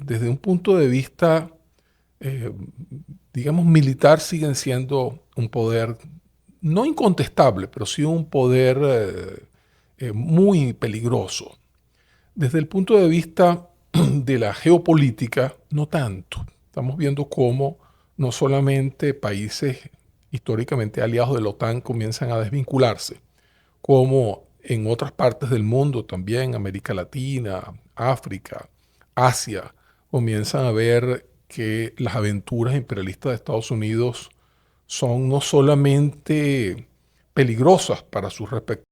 desde un punto de vista, eh, digamos, militar, siguen siendo un poder no incontestable, pero sí un poder muy peligroso. Desde el punto de vista de la geopolítica, no tanto. Estamos viendo cómo no solamente países históricamente aliados de la OTAN comienzan a desvincularse, como en otras partes del mundo también, América Latina, África, Asia, comienzan a ver que las aventuras imperialistas de Estados Unidos son no solamente peligrosas para sus respectivos.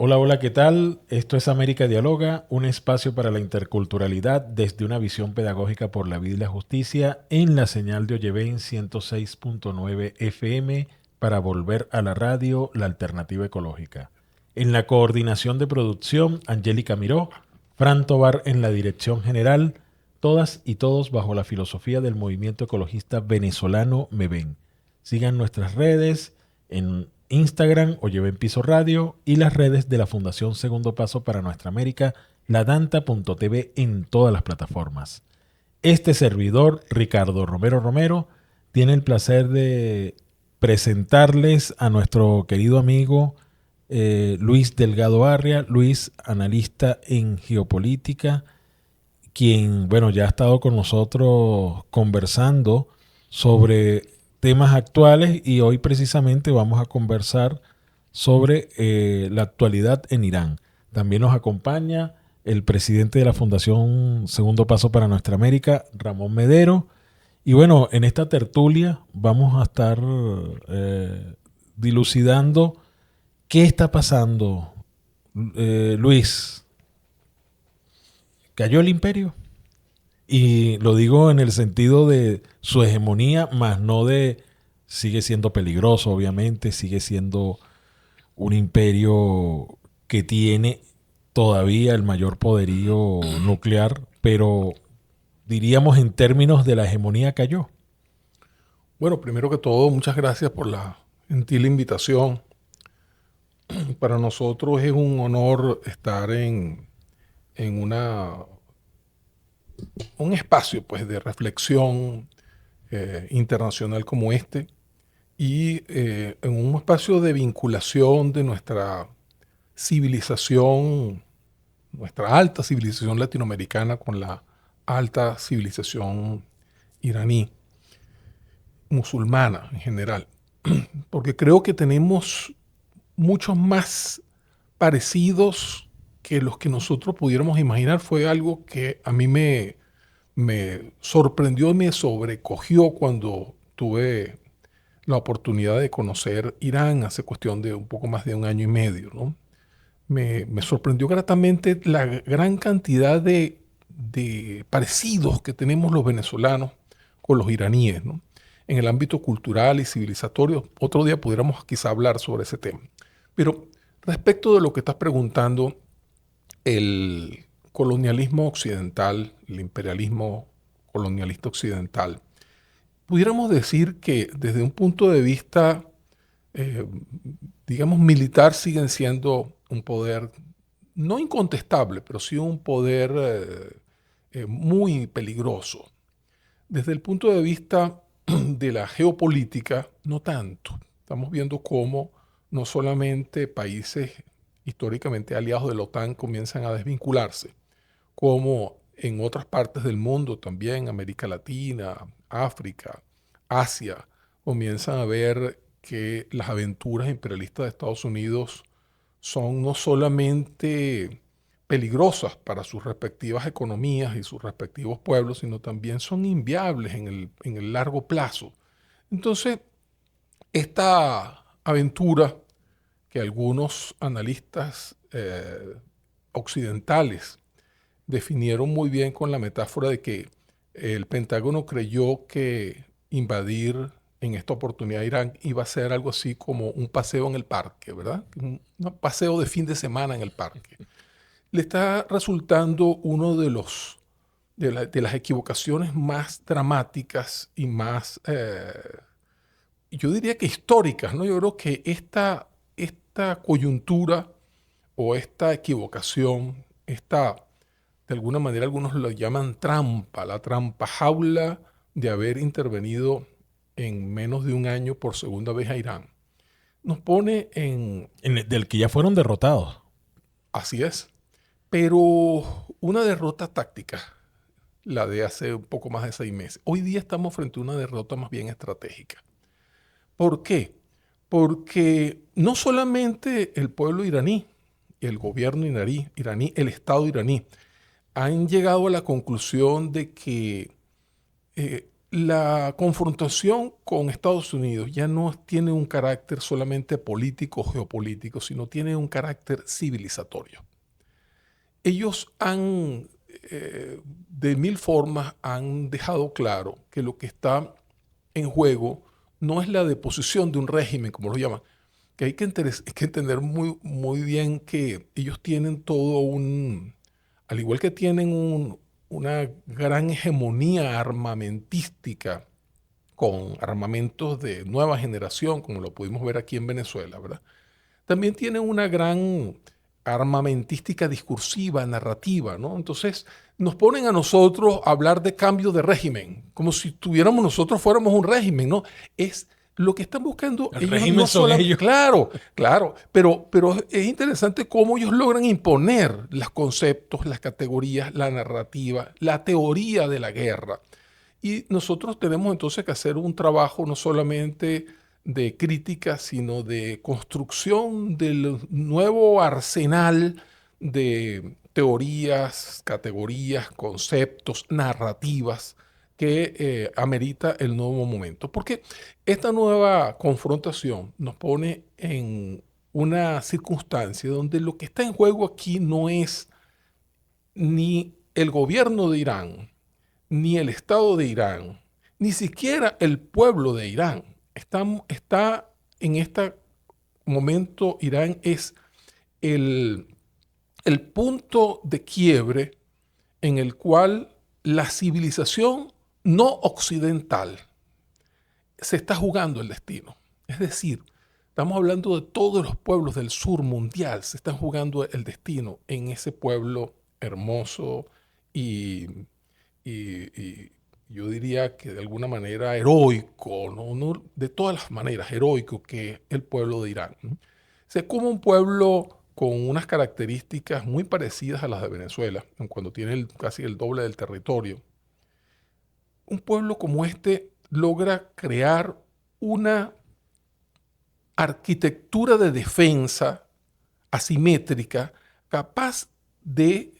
Hola, hola, ¿qué tal? Esto es América Dialoga, un espacio para la interculturalidad desde una visión pedagógica por la vida y la justicia en la señal de Oyeven 106.9 FM para volver a la radio, la alternativa ecológica. En la coordinación de producción, Angélica Miró, Fran Tobar en la dirección general, todas y todos bajo la filosofía del movimiento ecologista venezolano MEVEN. Sigan nuestras redes en Instagram o Lleven Piso Radio y las redes de la Fundación Segundo Paso para Nuestra América, ladanta.tv en todas las plataformas. Este servidor, Ricardo Romero Romero, tiene el placer de presentarles a nuestro querido amigo Luis Delgado Arria, Luis, analista en geopolítica, quien, bueno, ya ha estado con nosotros conversando sobre temas actuales y hoy precisamente vamos a conversar sobre la actualidad en Irán. También nos acompaña el presidente de la Fundación Segundo Paso para Nuestra América, Ramón Medero. Y bueno, en esta tertulia vamos a estar dilucidando qué está pasando. Luis, ¿cayó el imperio? Y lo digo en el sentido de su hegemonía, más no de sigue siendo peligroso, obviamente, sigue siendo un imperio que tiene todavía el mayor poderío nuclear, pero diríamos en términos de la hegemonía cayó. Bueno, primero que todo, muchas gracias por la gentil invitación. Para nosotros es un honor estar en un espacio pues, de reflexión internacional como este y en un espacio de vinculación de nuestra civilización, nuestra alta civilización latinoamericana con la alta civilización iraní, musulmana en general, porque creo que tenemos muchos más parecidos que los que nosotros pudiéramos imaginar. Fue algo que a mí me sorprendió y me sobrecogió cuando tuve la oportunidad de conocer Irán hace cuestión de un poco más de un año y medio, ¿no? Me sorprendió gratamente la gran cantidad de parecidos que tenemos los venezolanos con los iraníes, ¿no? En el ámbito cultural y civilizatorio. Otro día pudiéramos quizá hablar sobre ese tema. Pero respecto de lo que estás preguntando, el colonialismo occidental, el imperialismo colonialista occidental, pudiéramos decir que desde un punto de vista, eh, digamos, militar, siguen siendo un poder no incontestable, pero sí un poder muy peligroso. Desde el punto de vista de la geopolítica, no tanto. Estamos viendo cómo no solamente países históricamente aliados de la OTAN comienzan a desvincularse, como en otras partes del mundo también, América Latina, África, Asia, comienzan a ver que las aventuras imperialistas de Estados Unidos son no solamente peligrosas para sus respectivas economías y sus respectivos pueblos, sino también son inviables en el largo plazo. Entonces, esta aventura que algunos analistas occidentales definieron muy bien con la metáfora de que el Pentágono creyó que invadir en esta oportunidad Irán iba a ser algo así como un paseo en el parque, ¿verdad? Un paseo de fin de semana en el parque. Le está resultando uno de de las equivocaciones más dramáticas y más yo diría que históricas, ¿no? Yo creo que esta coyuntura o esta equivocación, de alguna manera algunos lo llaman trampa, la trampa jaula de haber intervenido en menos de un año por segunda vez a Irán, nos pone Del que ya fueron derrotados. así es, pero una derrota táctica, la de hace un poco más de 6 meses. Hoy día estamos frente a una derrota más bien estratégica. ¿Por qué? Porque no solamente el pueblo iraní, el gobierno iraní, el Estado iraní, han llegado a la conclusión de que la confrontación con Estados Unidos ya no tiene un carácter solamente político o geopolítico, sino tiene un carácter civilizatorio. Ellos de mil formas, han dejado claro que lo que está en juego no es la deposición de un régimen, como lo llaman, que hay que entender muy, muy bien que ellos tienen al igual que tienen una gran hegemonía armamentística con armamentos de nueva generación, como lo pudimos ver aquí en Venezuela, ¿verdad? También tienen una gran armamentística discursiva, narrativa, ¿no? Entonces nos ponen a nosotros a hablar de cambio de régimen, como si tuviéramos nosotros fuéramos un régimen, ¿no? Es lo que están buscando El ellos régimen no son solamente, ellos. claro, claro, pero es interesante cómo ellos logran imponer los conceptos, las categorías, la narrativa, la teoría de la guerra. Y nosotros tenemos entonces que hacer un trabajo no solamente de crítica, sino de construcción del nuevo arsenal de teorías, categorías, conceptos, narrativas que amerita el nuevo momento. Porque esta nueva confrontación nos pone en una circunstancia donde lo que está en juego aquí no es ni el gobierno de Irán, ni el Estado de Irán, ni siquiera el pueblo de Irán. Está en este momento, Irán es el, el punto de quiebre en el cual la civilización no occidental se está jugando el destino. Es decir, estamos hablando de todos los pueblos del sur mundial, se están jugando el destino en ese pueblo hermoso y y yo diría que de alguna manera heroico, ¿no? De todas las maneras heroico que es el pueblo de Irán, ¿no? O sea, como un pueblo con unas características muy parecidas a las de Venezuela, cuando tiene casi el doble del territorio. Un pueblo como este logra crear una arquitectura de defensa asimétrica capaz de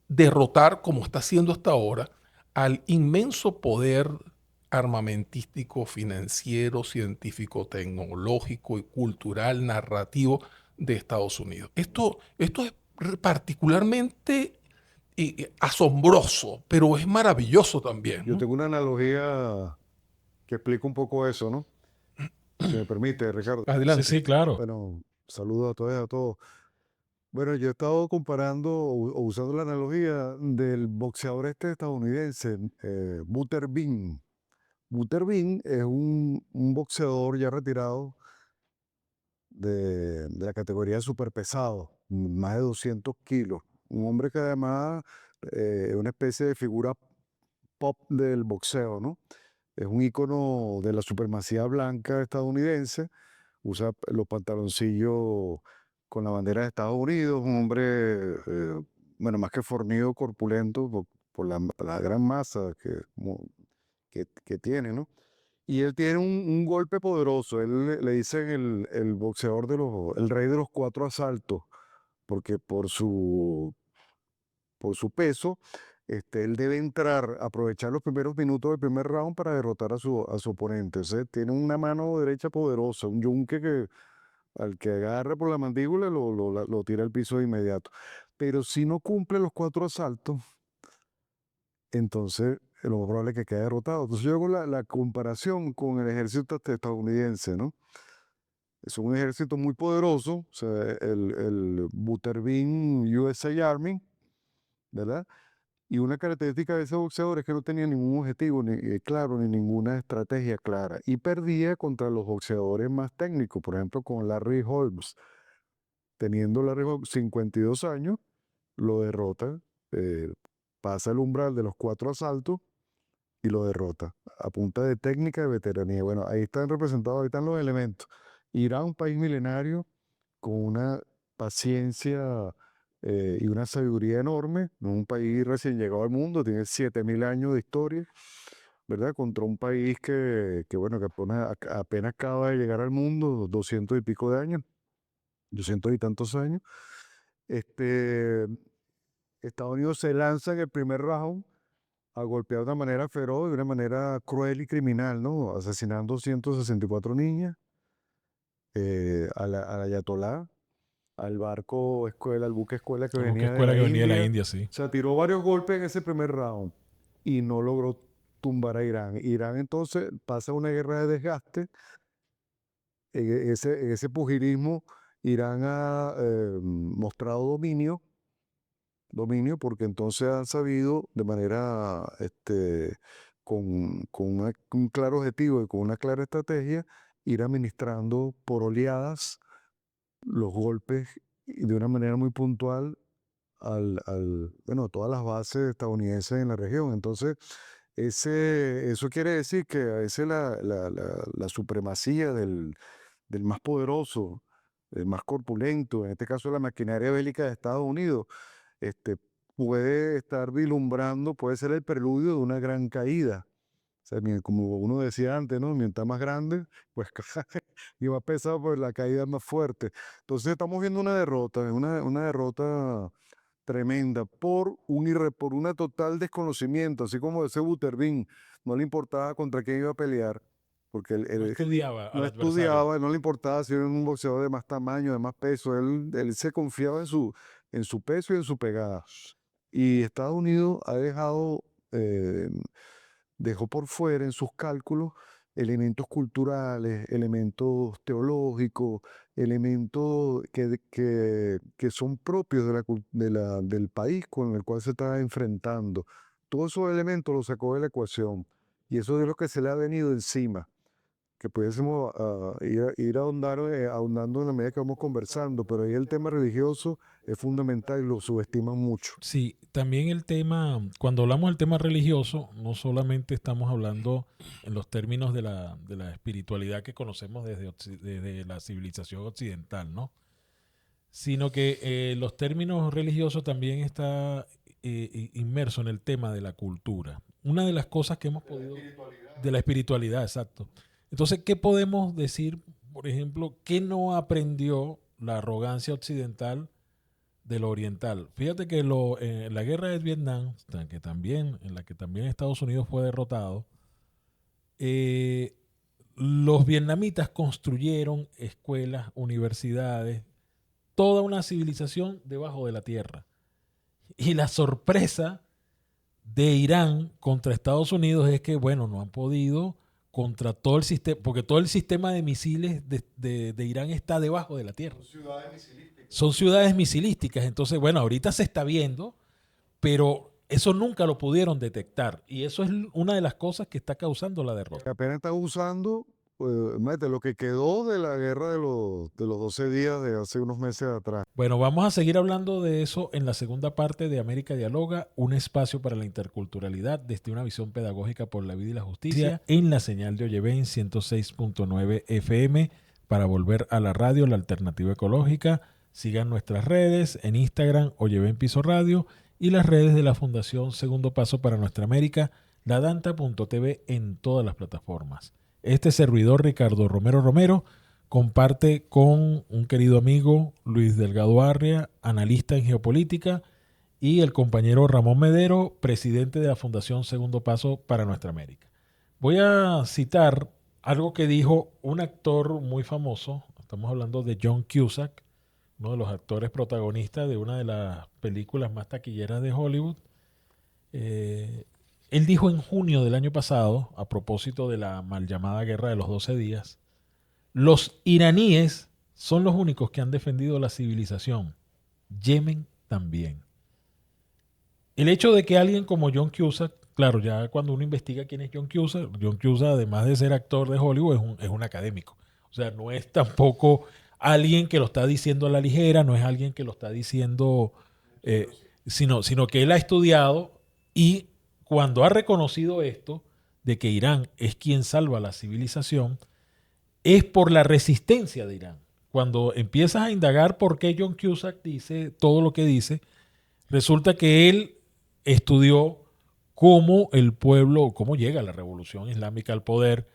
derrotar, como está haciendo hasta ahora, al inmenso poder armamentístico, financiero, científico, tecnológico y cultural, narrativo de Estados Unidos. Esto es particularmente asombroso, pero es maravilloso también, Yo ¿no? tengo una analogía que explica un poco eso, ¿no? Si me permite, Ricardo. Sí, Adelante. sí, claro. Bueno, saludos a todos y a todos. Bueno, yo he estado comparando o usando la analogía del boxeador este estadounidense, Butter Bean. Butter Bean es un boxeador ya retirado de la categoría de superpesado, más de 200 kilos. Un hombre que además es una especie de figura pop del boxeo, ¿no? Es un ícono de la supremacía blanca estadounidense. Usa los pantaloncillos con la bandera de Estados Unidos. Un hombre, bueno, más que fornido, corpulento, por la gran masa que tiene, ¿no? Y él tiene un golpe poderoso. Él le dicen el boxeador el rey de los cuatro asaltos, porque por su peso, él debe entrar, aprovechar los primeros minutos del primer round para derrotar a su oponente. O sea, tiene una mano derecha poderosa, un yunque que al que agarre por la mandíbula lo tira al piso de inmediato. Pero si no cumple los cuatro asaltos, entonces lo más probable es que quede derrotado. Entonces yo hago la comparación con el ejército estadounidense, ¿no? Es un ejército muy poderoso, o sea, el Butterbean USA Army, ¿verdad? Y una característica de ese boxeador es que no tenía ningún objetivo claro ni ninguna estrategia clara. Y perdía contra los boxeadores más técnicos, por ejemplo, con Larry Holmes. Teniendo Larry Holmes 52 años, lo derrota, eh, pasa el umbral de los 4 asaltos y lo derrota a punta de técnica y veteranía. Bueno, ahí están representados, ahí están los elementos. Irán, un país milenario con una paciencia y una sabiduría enorme, un país recién llegado al mundo, tiene 7.000 años de historia, ¿verdad? Contra un país bueno, que apenas acaba de llegar al mundo, 200 y pico de años, 200 y tantos años. Estados Unidos se lanza en el primer round a golpear de una manera feroz, de una manera cruel y criminal, ¿no? Asesinando 164 niñas, al ayatolá, al barco escuela, al buque escuela que El buque venía de escuela la que venía de la India. India, sí. O sea, tiró varios golpes en ese primer round y no logró tumbar a Irán. Irán entonces pasa una guerra de desgaste. En ese pugilismo, Irán ha mostrado dominio porque entonces han sabido de manera, con un claro objetivo y con una clara estrategia, ir administrando por oleadas los golpes y de una manera muy puntual bueno, a todas las bases estadounidenses en la región. Entonces, eso quiere decir que a veces la supremacía del más poderoso, el más corpulento, en este caso la maquinaria bélica de Estados Unidos, este, puede estar vislumbrando, puede ser el preludio de una gran caída. O sea, como uno decía antes, ¿no? Mientras más grande, pues y más pesado, pues la caída es más fuerte. Entonces estamos viendo una derrota, una derrota tremenda por una total desconocimiento, así como ese Butterbean, no le importaba contra quién iba a pelear, porque No estudiaba al no adversario. estudiaba, no le importaba si era un boxeador de más tamaño, de más peso, él se confiaba en su peso y en su pegada. Y Estados Unidos eh, dejó por fuera en sus cálculos elementos culturales, elementos teológicos, elementos que son propios del país con el cual se está enfrentando. Todos esos elementos los sacó de la ecuación y eso es lo que se le ha venido encima, que pudiésemos ir ahondando en la medida que vamos conversando, pero ahí el tema religioso es fundamental y lo subestiman mucho. Sí, también el tema, cuando hablamos del tema religioso, no solamente estamos hablando en los términos de la espiritualidad que conocemos desde la civilización occidental, ¿no? Sino que los términos religiosos también está inmerso en el tema de la cultura. Una de las cosas que hemos podido... De la espiritualidad, exacto. Entonces, ¿qué podemos decir, por ejemplo, qué no aprendió la arrogancia occidental de lo oriental? Fíjate que en la guerra de Vietnam, en la que también Estados Unidos fue derrotado, eh, los vietnamitas construyeron escuelas, universidades, toda una civilización debajo de la tierra. Y la sorpresa de Irán contra Estados Unidos es que, bueno, no han podido contra todo el sistema, porque todo el sistema de misiles de Irán está debajo de la tierra. Son ciudades misilísticas. Entonces, bueno, ahorita se está viendo, pero eso nunca lo pudieron detectar. Y eso es una de las cosas que está causando la derrota. Apenas está usando, lo que quedó de la guerra de los 12 días de hace unos meses atrás. Bueno, vamos a seguir hablando de eso en la segunda parte de América Dialoga, un espacio para la interculturalidad desde una visión pedagógica por la vida y la justicia en la señal de Oyeven 106.9 FM para volver a la radio, la alternativa ecológica. Sigan nuestras redes en Instagram, Oyeven Piso Radio, y las redes de la Fundación Segundo Paso para Nuestra América, ladanta.tv en todas las plataformas. Este servidor Ricardo Romero comparte con un querido amigo, Luis Delgado Arria, analista en geopolítica, y el compañero Ramón Medero, presidente de la Fundación Segundo Paso para Nuestra América. Voy a citar algo que dijo un actor muy famoso, estamos hablando de John Cusack, uno de los actores protagonistas de una de las películas más taquilleras de Hollywood. Él dijo en junio del año pasado, a propósito de la mal llamada Guerra de los 12 días, los iraníes son los únicos que han defendido la civilización. Yemen también. el hecho de que alguien como John Cusack, claro, ya cuando uno investiga quién es John Cusack, además de ser actor de Hollywood, es un académico. O sea, no es tampoco alguien que lo está diciendo a la ligera, no es alguien que lo está diciendo, eh, sino que él ha estudiado y cuando ha reconocido esto, de que Irán es quien salva la civilización, es por la resistencia de Irán. Cuando empiezas a indagar por qué John Cusack dice todo lo que dice, resulta que él estudió cómo el pueblo, cómo llega la revolución islámica al poder,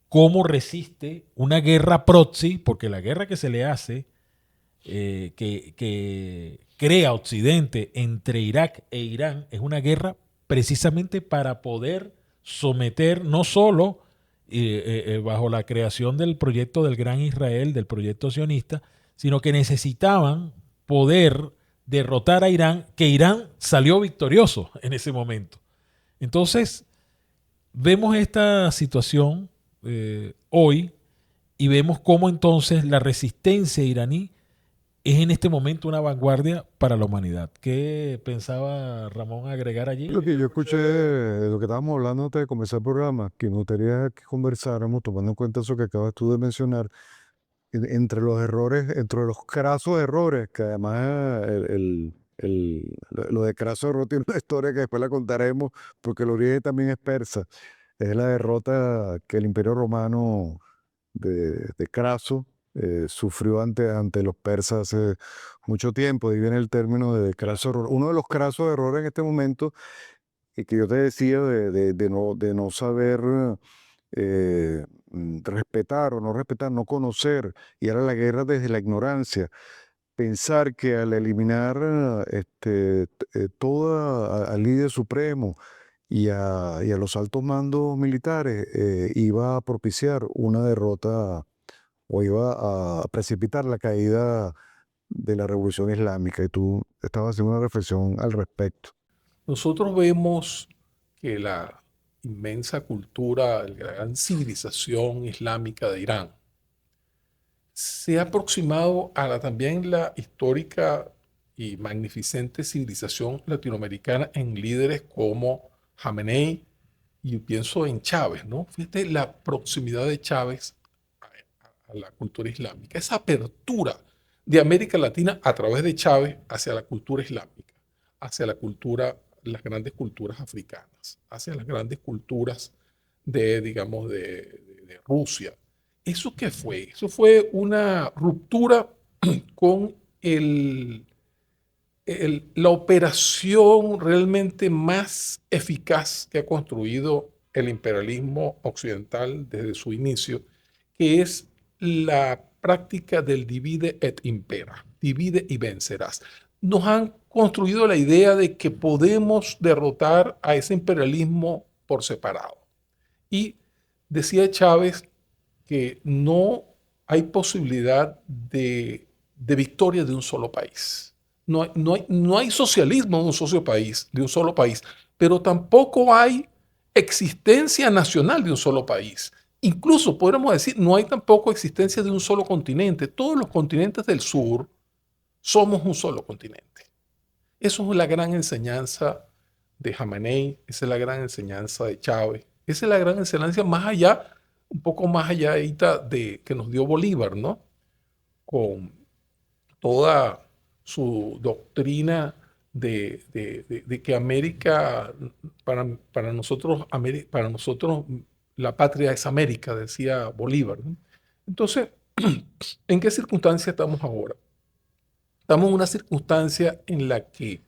cómo resiste una guerra proxy, porque la guerra que se le hace, que crea Occidente entre Irak e Irán, es una guerra precisamente para poder someter no solo bajo la creación del proyecto del Gran Israel, del proyecto sionista, sino que necesitaban poder derrotar a Irán, que Irán salió victorioso en ese momento. Entonces, vemos esta situación hoy y vemos cómo entonces la resistencia iraní es en este momento una vanguardia para la humanidad. ¿Qué pensaba Ramón agregar allí? Lo que yo escuché de lo que estábamos hablando antes de comenzar el programa, que me gustaría que conversáramos, tomando en cuenta eso que acabas tú de mencionar, entre los errores, entre los crasos errores, que además lo de craso error tiene una historia que después la contaremos, porque el origen también es persa. Es la derrota que el Imperio Romano de Craso sufrió ante los persas hace mucho tiempo. Ahí viene el término de craso error. Uno de los crasos errores en este momento, y que yo te decía, de no saber respetar o no respetar, no conocer, y era la guerra desde la ignorancia. Pensar que al eliminar al líder supremo y a los altos mandos militares iba a propiciar una derrota o iba a precipitar la caída de la revolución islámica. Y tú estabas haciendo una reflexión al respecto. Nosotros vemos que la inmensa cultura, la gran civilización islámica de Irán, se ha aproximado a también la histórica y magnificente civilización latinoamericana en líderes como Jamenei y pienso en Chávez, ¿no? Fíjate la proximidad de Chávez a la cultura islámica, esa apertura de América Latina a través de Chávez hacia la cultura islámica, hacia la cultura, las grandes culturas africanas, hacia las grandes culturas de, digamos, de Rusia. ¿Eso qué fue? Eso fue una ruptura con la operación realmente más eficaz que ha construido el imperialismo occidental desde su inicio, que es la práctica del divide et impera, divide y vencerás. Nos han construido la idea de que podemos derrotar a ese imperialismo por separado. Y decía Chávez que no hay posibilidad de victoria de un solo país. No hay socialismo de un solo país, pero tampoco hay existencia nacional de un solo país. Incluso podríamos decir, no hay tampoco existencia de un solo continente. Todos los continentes del sur somos un solo continente. Eso es la gran enseñanza de Jamenei, esa es la gran enseñanza de Chávez, esa es la gran enseñanza más allá, un poco más allá de que nos dio Bolívar, ¿no? Con toda su doctrina de que América, para nosotros, la patria es América, decía Bolívar, ¿no? Entonces, ¿en qué circunstancia estamos ahora? Estamos en una circunstancia en la que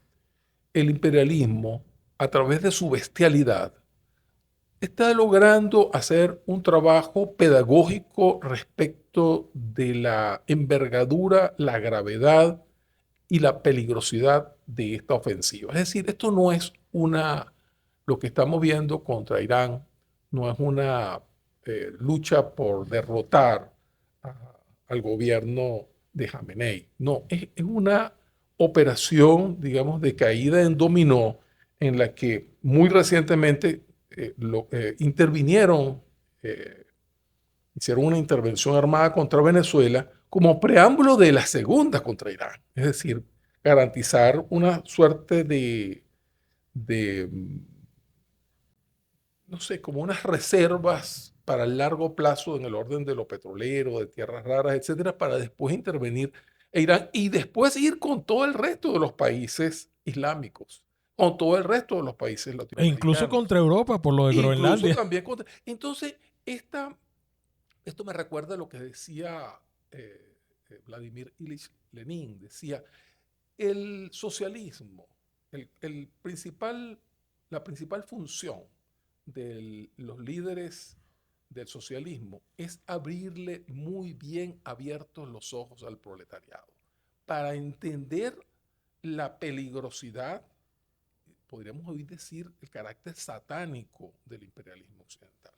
el imperialismo, a través de su bestialidad, está logrando hacer un trabajo pedagógico respecto de la envergadura, la gravedad y la peligrosidad de esta ofensiva. Es decir, esto no es lo que estamos viendo contra Irán, no es una lucha por derrotar al gobierno de Jamenei. No, es una operación, digamos, de caída en dominó en la que muy recientemente intervinieron, hicieron una intervención armada contra Venezuela como preámbulo de la segunda contra Irán. Es decir, garantizar una suerte no sé, como unas reservas para el largo plazo en el orden de lo petrolero, de tierras raras, etcétera, para después intervenir en Irán y después ir con todo el resto de los países islámicos, con todo el resto de los países E incluso latinoamericanos, contra Europa por lo de incluso Groenlandia. también contra. Entonces, esto me recuerda a lo que decía Vladimir Ilich Lenin, decía, el socialismo, la principal función de los líderes del socialismo es abrirle muy bien abiertos los ojos al proletariado para entender la peligrosidad, podríamos hoy decir, el carácter satánico del imperialismo occidental.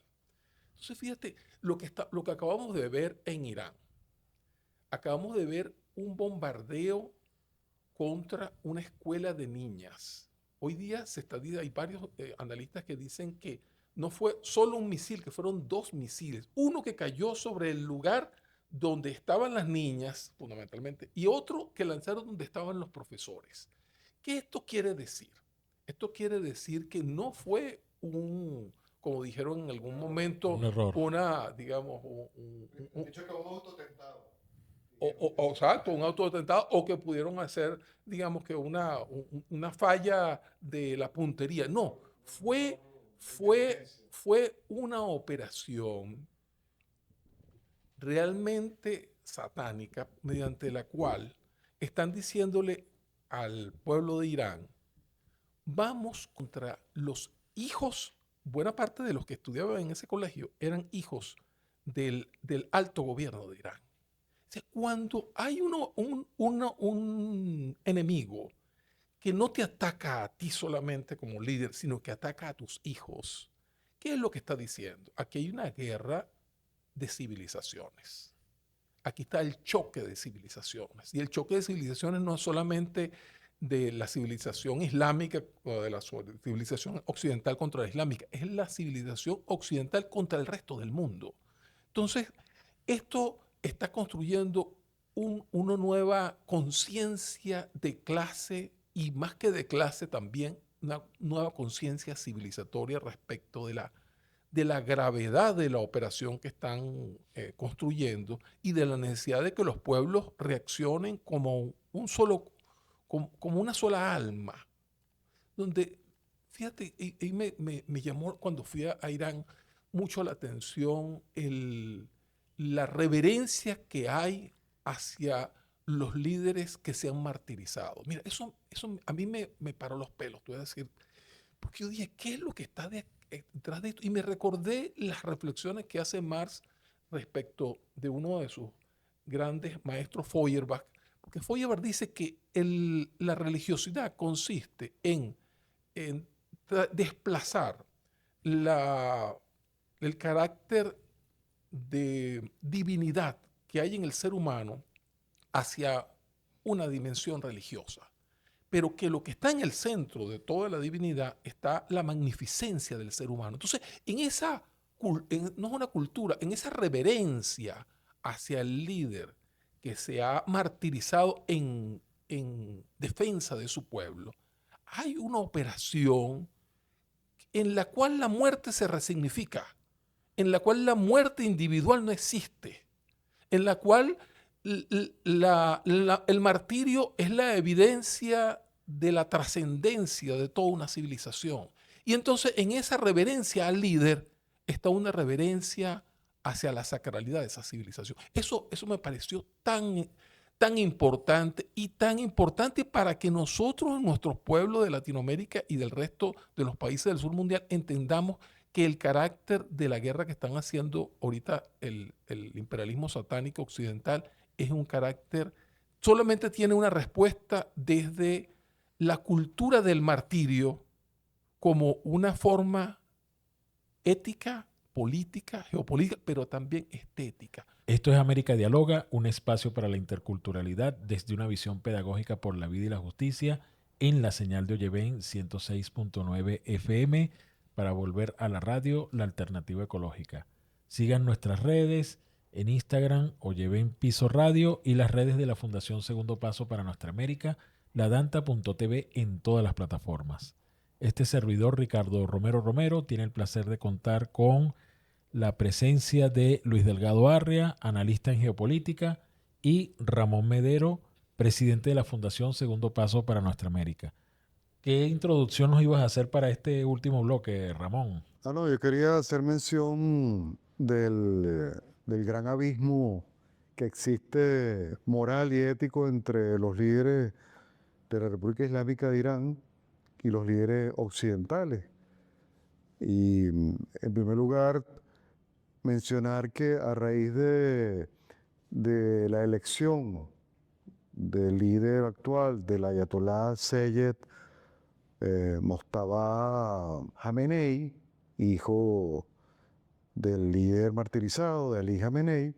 Entonces, fíjate, lo que acabamos de ver en Irán, acabamos de ver un bombardeo contra una escuela de niñas. Hoy día hay varios analistas que dicen que no fue solo un misil, que fueron 2 misiles. Uno que cayó sobre el lugar donde estaban las niñas, fundamentalmente, y otro que lanzaron donde estaban los profesores. ¿Qué esto quiere decir? Esto quiere decir que no fue como dijeron en algún momento, Un error. digamos, Dicho que un autotentado. exacto, un autoatentado, o que pudieron hacer, digamos que una falla de la puntería. No, fue una operación realmente satánica mediante la cual están diciéndole al pueblo de Irán, vamos contra los hijos, buena parte de los que estudiaban en ese colegio eran hijos del alto gobierno de Irán. O sea, cuando hay un enemigo que no te ataca a ti solamente como líder, sino que ataca a tus hijos, ¿qué es lo que está diciendo? Aquí hay una guerra de civilizaciones. Aquí está el choque de civilizaciones. Y el choque de civilizaciones no es solamente de la civilización islámica o de la civilización occidental contra la islámica, es la civilización occidental contra el resto del mundo. Entonces, esto está construyendo una nueva conciencia de clase y más que de clase también una nueva conciencia civilizatoria respecto de la gravedad de la operación que están construyendo y de la necesidad de que los pueblos reaccionen como una sola alma. Donde, fíjate, y me llamó cuando fui a Irán mucho la atención la reverencia que hay hacia los líderes que se han martirizado. Mira, eso a mí me paró los pelos, te voy a decir, porque yo dije, ¿qué es lo que está detrás de esto? Y me recordé las reflexiones que hace Marx respecto de uno de sus grandes maestros, Feuerbach, porque Feuerbach dice que la religiosidad consiste en desplazar el carácter de divinidad que hay en el ser humano hacia una dimensión religiosa, pero que lo que está en el centro de toda la divinidad está la magnificencia del ser humano. Entonces, no es una cultura, en esa reverencia hacia el líder que se ha martirizado en defensa de su pueblo, hay una operación en la cual la muerte se resignifica, en la cual la muerte individual no existe, en la cual el martirio es la evidencia de la trascendencia de toda una civilización. Y entonces en esa reverencia al líder está una reverencia hacia la sacralidad de esa civilización. Eso me pareció tan importante para que nosotros en nuestros pueblos de Latinoamérica y del resto de los países del sur mundial entendamos que el carácter de la guerra que están haciendo ahorita el imperialismo satánico occidental es un carácter, solamente tiene una respuesta desde la cultura del martirio como una forma ética, política, geopolítica, pero también estética. Esto es América Dialoga, un espacio para la interculturalidad desde una visión pedagógica por la vida y la justicia en la señal de Oyeven 106.9 FM para volver a la radio, la alternativa ecológica. Sigan nuestras redes en Instagram, Oyeven Piso Radio y las redes de la Fundación Segundo Paso para Nuestra América, ladanta.tv en todas las plataformas. Este servidor, Ricardo Romero, tiene el placer de contar con la presencia de Luis Delgado Arria, analista en geopolítica, y Ramón Medero, presidente de la Fundación Segundo Paso para Nuestra América. ¿Qué introducción nos ibas a hacer para este último bloque, Ramón? No, yo quería hacer mención del gran abismo que existe moral y ético entre los líderes de la República Islámica de Irán y los líderes occidentales. Y en primer lugar, mencionar que a raíz de la elección del líder actual, del ayatolá Seyed Mojtaba Khamenei, hijo del líder martirizado, de Ali Khamenei,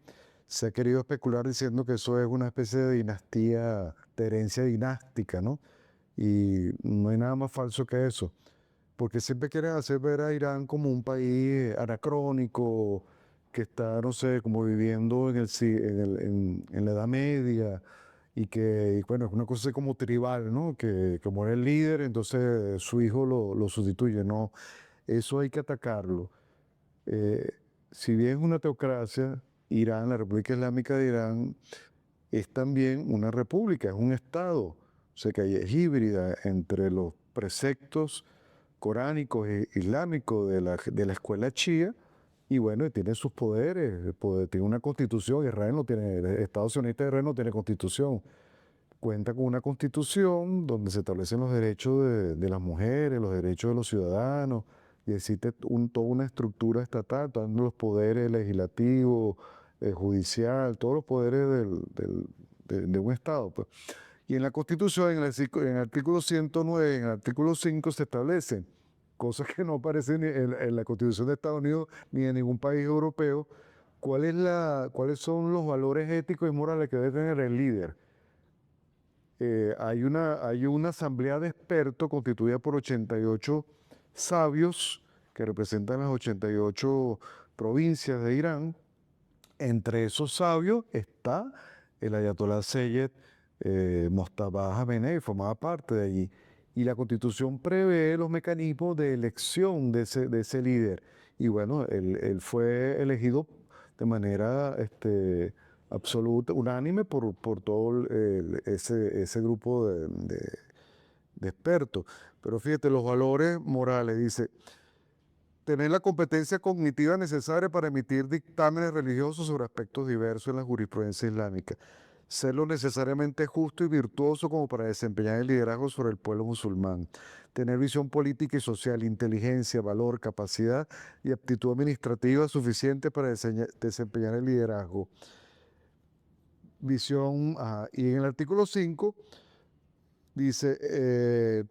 se ha querido especular diciendo que eso es una especie de dinastía, de herencia dinástica, ¿no? Y no hay nada más falso que eso, porque siempre quieren hacer ver a Irán como un país anacrónico, que está, no sé, como viviendo en la Edad Media, y que, bueno, es una cosa así como tribal, ¿no? Que muere el líder, entonces su hijo lo sustituye, ¿no? Eso hay que atacarlo. Eh, si bien es una teocracia, Irán, la República Islámica de Irán, es también una república, es un estado. O sea que es híbrida entre los preceptos coránicos e islámicos de la escuela chía, y bueno, tiene sus poderes, tiene una constitución. Israel no tiene, el Estado sionista de Israel no tiene constitución. Cuenta con una constitución donde se establecen los derechos de las mujeres, los derechos de los ciudadanos, y existe toda una estructura estatal, todos los poderes legislativo, judicial, todos los poderes de un Estado, pues. Y en la Constitución, en el artículo 109, en el artículo 5, se establecen cosas que no aparecen ni en la Constitución de Estados Unidos ni en ningún país europeo. ¿Cuáles son los valores éticos y morales que debe tener el líder? Hay una asamblea de expertos constituida por 88 sabios que representan las 88 provincias de Irán. Entre esos sabios está el ayatolá Seyed Mojtaba Khamenei, formaba parte de allí. Y la constitución prevé los mecanismos de elección de ese líder. Y bueno, él fue elegido de manera absoluta, unánime por todo ese grupo de expertos. Pero fíjate, los valores morales, dice: tener la competencia cognitiva necesaria para emitir dictámenes religiosos sobre aspectos diversos en la jurisprudencia islámica. Ser lo necesariamente justo y virtuoso como para desempeñar el liderazgo sobre el pueblo musulmán. Tener visión política y social, inteligencia, valor, capacidad y aptitud administrativa suficiente para desempeñar el liderazgo. Y en el artículo 5 dice,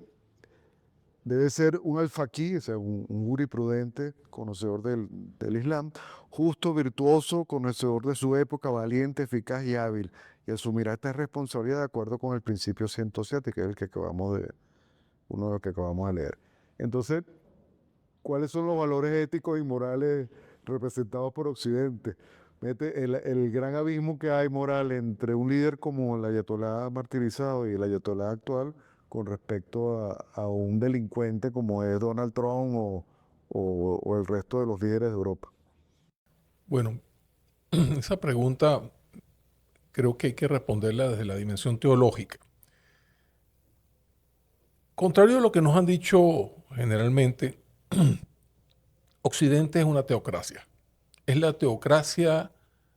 debe ser un al-faqih, o sea, un jurisprudente, conocedor del Islam, justo, virtuoso, conocedor de su época, valiente, eficaz y hábil, y asumirá esta responsabilidad de acuerdo con el principio 107, que es uno de los que acabamos de leer. Entonces, ¿cuáles son los valores éticos y morales representados por Occidente? El gran abismo que hay moral entre un líder como el ayatolá martirizado y el ayatolá actual con respecto a un delincuente como es Donald Trump o el resto de los líderes de Europa. Bueno, esa pregunta creo que hay que responderla desde la dimensión teológica. Contrario a lo que nos han dicho generalmente, Occidente es una teocracia. Es la teocracia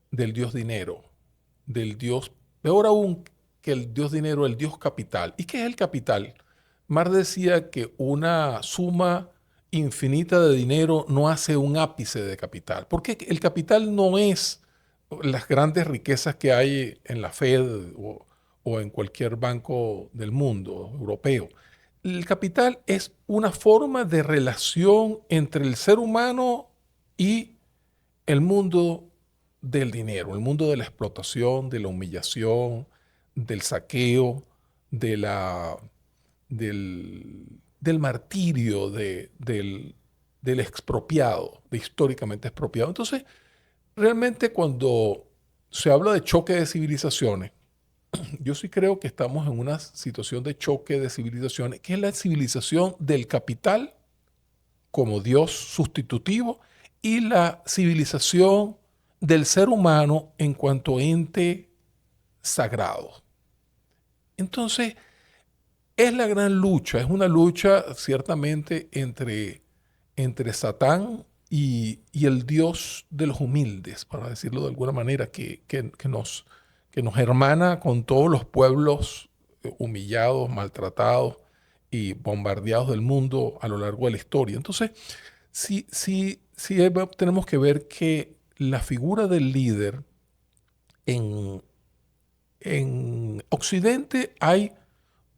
del dios dinero, del dios, peor aún que el dios dinero, el dios capital. ¿Y qué es el capital? Marx decía que una suma infinita de dinero no hace un ápice de capital, porque el capital no es las grandes riquezas que hay en la Fed o en cualquier banco del mundo europeo. El capital es una forma de relación entre el ser humano y el mundo del dinero, el mundo de la explotación, de la humillación, del saqueo, del martirio, del expropiado, de históricamente expropiado. Entonces, realmente cuando se habla de choque de civilizaciones, yo sí creo que estamos en una situación de choque de civilizaciones, que es la civilización del capital como Dios sustitutivo y la civilización del ser humano en cuanto ente sagrado. Entonces, es la gran lucha, es una lucha ciertamente entre Satán y el Dios de los humildes, para decirlo de alguna manera, que nos hermana con todos los pueblos humillados, maltratados y bombardeados del mundo a lo largo de la historia. Entonces, sí tenemos que ver que la figura del líder en, en Occidente hay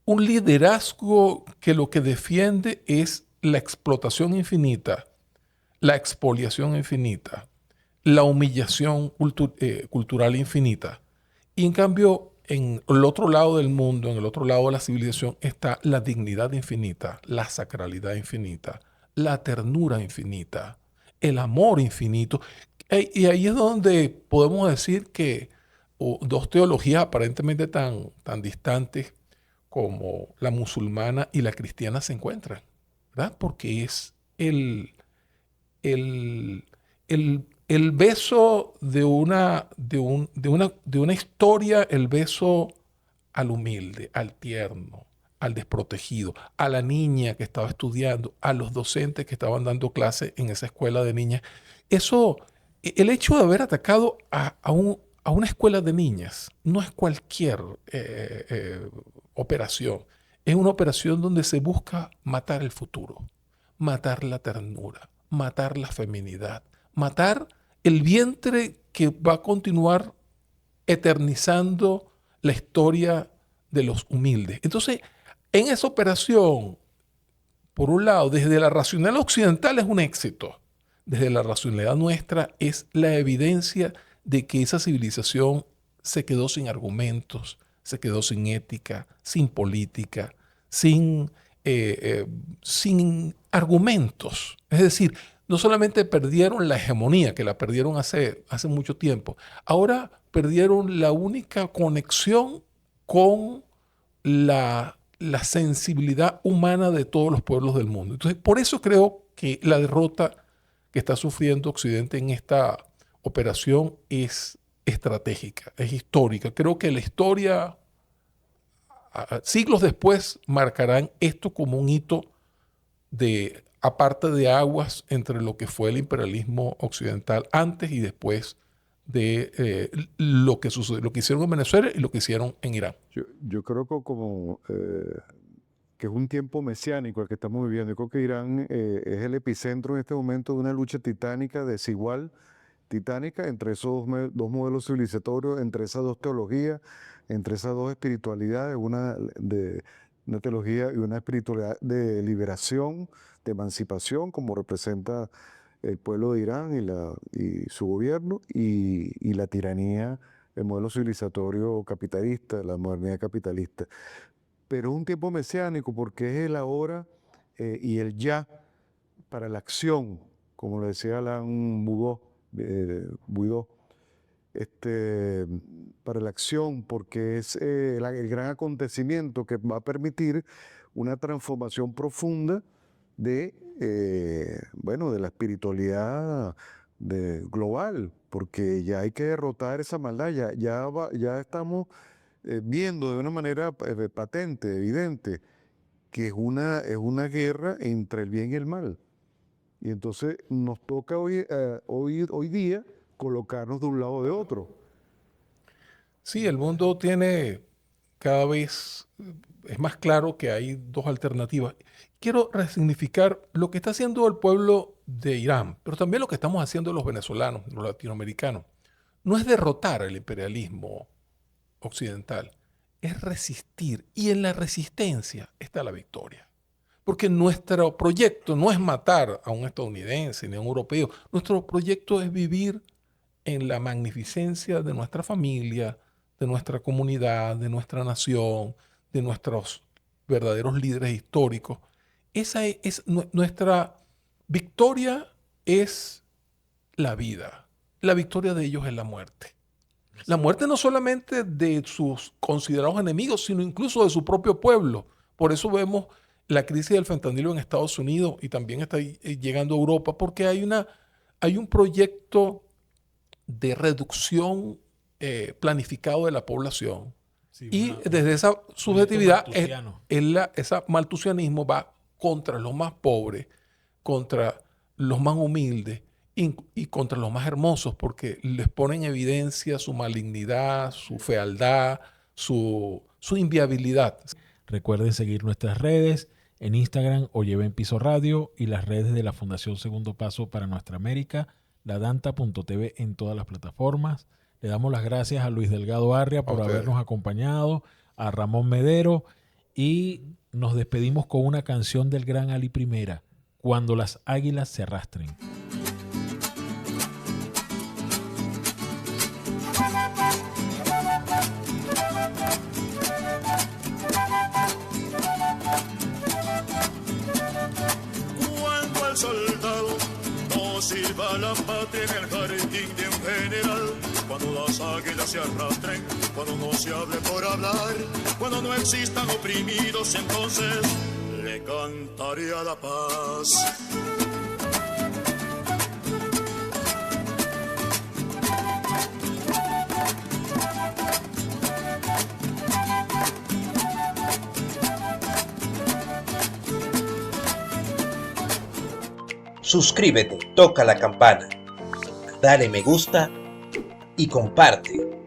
un liderazgo que lo que defiende es la explotación infinita, la expoliación infinita, la humillación cultural infinita. Y en cambio, en el otro lado del mundo, en el otro lado de la civilización, está la dignidad infinita, la sacralidad infinita, la ternura infinita, el amor infinito. Y ahí es donde podemos decir que dos teologías aparentemente tan distantes como la musulmana y la cristiana se encuentran, ¿verdad? Porque es el, el beso de una historia, el beso al humilde, al tierno, al desprotegido, a la niña que estaba estudiando, a los docentes que estaban dando clase en esa escuela de niñas. Eso, el hecho de haber atacado a una escuela de niñas no es cualquier operación. Es una operación donde se busca matar el futuro, matar la ternura, matar la feminidad, matar el vientre que va a continuar eternizando la historia de los humildes. Entonces, en esa operación, por un lado, desde la racionalidad occidental es un éxito. Desde la racionalidad nuestra es la evidencia de que esa civilización se quedó sin argumentos, se quedó sin ética, sin política, sin argumentos. Es decir, no solamente perdieron la hegemonía, que la perdieron hace mucho tiempo, ahora perdieron la única conexión con la sensibilidad humana de todos los pueblos del mundo. Entonces, por eso creo que la derrota que está sufriendo Occidente en esta operación es estratégica, es histórica. Creo que la historia, siglos después, marcarán esto como un hito aparte de aguas entre lo que fue el imperialismo occidental antes y después de lo que sucedió, lo que hicieron en Venezuela y lo que hicieron en Irán. Yo creo que que es un tiempo mesiánico el que estamos viviendo. Yo creo que Irán es el epicentro en este momento de una lucha titánica, desigual, titánica, entre esos dos modelos civilizatorios, entre esas dos teologías, entre esas dos espiritualidades, una teología y una espiritualidad de liberación, de emancipación, como representa el pueblo de Irán y su gobierno, y la tiranía, el modelo civilizatorio capitalista, la modernidad capitalista. Pero es un tiempo mesiánico porque es el ahora y el ya para la acción, como lo decía Alain Buidó, para la acción, porque es el gran acontecimiento que va a permitir una transformación profunda de la espiritualidad global, porque ya hay que derrotar esa maldad, ya estamos viendo de una manera patente, evidente, que es una guerra entre el bien y el mal. Y entonces nos toca hoy día colocarnos de un lado o de otro. Sí, el mundo tiene cada vez, es más claro que hay dos alternativas. Quiero resignificar lo que está haciendo el pueblo de Irán, pero también lo que estamos haciendo los venezolanos, los latinoamericanos. No es derrotar el imperialismo occidental, es resistir. Y en la resistencia está la victoria. Porque nuestro proyecto no es matar a un estadounidense ni a un europeo. Nuestro proyecto es vivir en la magnificencia de nuestra familia, de nuestra comunidad, de nuestra nación, de nuestros verdaderos líderes históricos. Esa es nuestra victoria, es la vida. La victoria de ellos es la muerte. La muerte no solamente de sus considerados enemigos, sino incluso de su propio pueblo. Por eso vemos la crisis del fentanilo en Estados Unidos y también está llegando a Europa, porque hay un proyecto de reducción planificado de la población. Sí, Y desde esa subjetividad, maltusiano. ese maltusianismo va contra los más pobres, contra los más humildes y contra los más hermosos, porque les pone en evidencia su malignidad, su fealdad, su inviabilidad. Recuerden seguir nuestras redes en Instagram Oyeven Piso Radio y las redes de la Fundación Segundo Paso para Nuestra América, ladanta.tv en todas las plataformas. Le damos las gracias a Luis Delgado Arria por habernos acompañado, a Ramón Medero, y nos despedimos con una canción del gran Ali Primera, Cuando las águilas se arrastren. Cuando el soldado no sirva la patria en el jardín de un general, cuando las águilas se arrastren, cuando no se hable por hablar, cuando no existan oprimidos, entonces le cantaré a la paz. Suscríbete, toca la campana, dale me gusta y comparte.